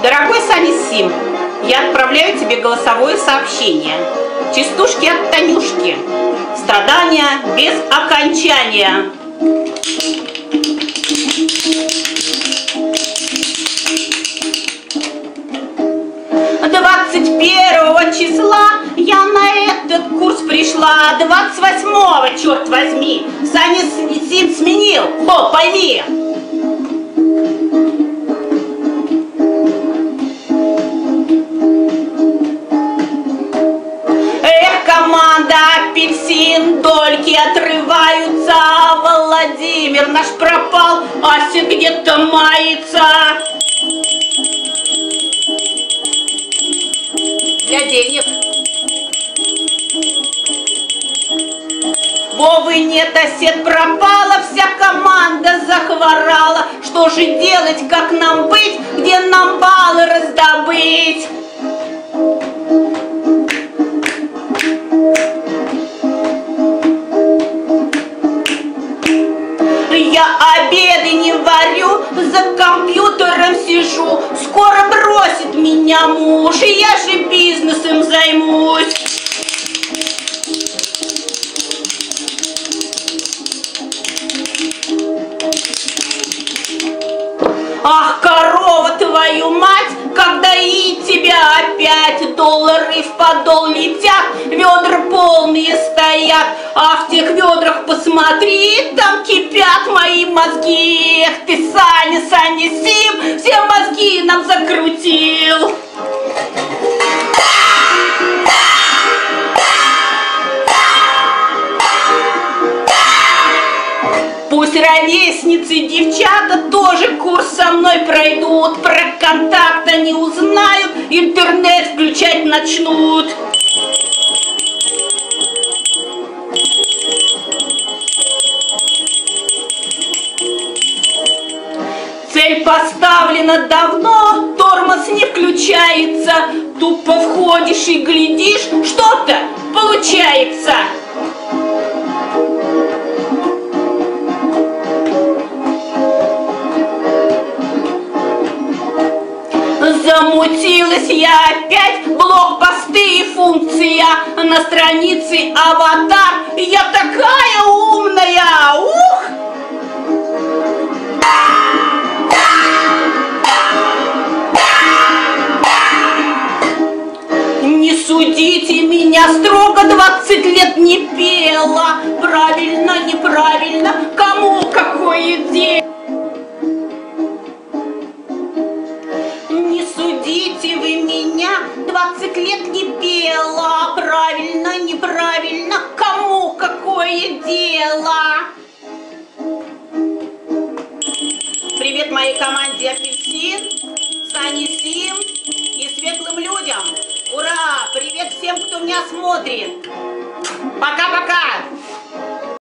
Дорогой Санисим, я отправляю тебе голосовое сообщение. Частушки от Танюшки. Страдания без окончания. 21 числа я на этот курс пришла. 28-го, черт возьми, Санисим сменил. О, пойми. Команда апельсин, дольки отрываются. Владимир наш пропал, Ася где-то мается. Для денег. Вовы нет, осет пропала, вся команда захворала. Что же делать, как нам быть, где нам баллы раздобыть? Я обеды не варю, за компьютером сижу. Скоро бросит меня муж, и я же бизнесом займусь. Ах, корова, твою мать, когда и тебя опять доллары в подол летят, ведра полные стоят. А в тех ведрах посмотри, там кипят мои мозги. Эх ты, Санисим, все мозги нам закрутил. Пусть ровесницы, девчата тоже курс со мной пройдут. Про контакт они узнают, интернет включать начнут. Цель поставлена давно, тормоз не включается. Тупо входишь и глядишь, что-то получается. Замутилась я опять, блог-посты и функция. На странице аватар, я такая умная, ух! Не судите меня строго, 20 лет не пела. Правильно, неправильно, кому какое дело? Не судите вы меня, 20 лет не пела. Правильно, неправильно, кому какое дело? Привет моей команде Апельсин, Санисим и светлым людям. Ура! Привет всем, кто меня смотрит. Пока-пока!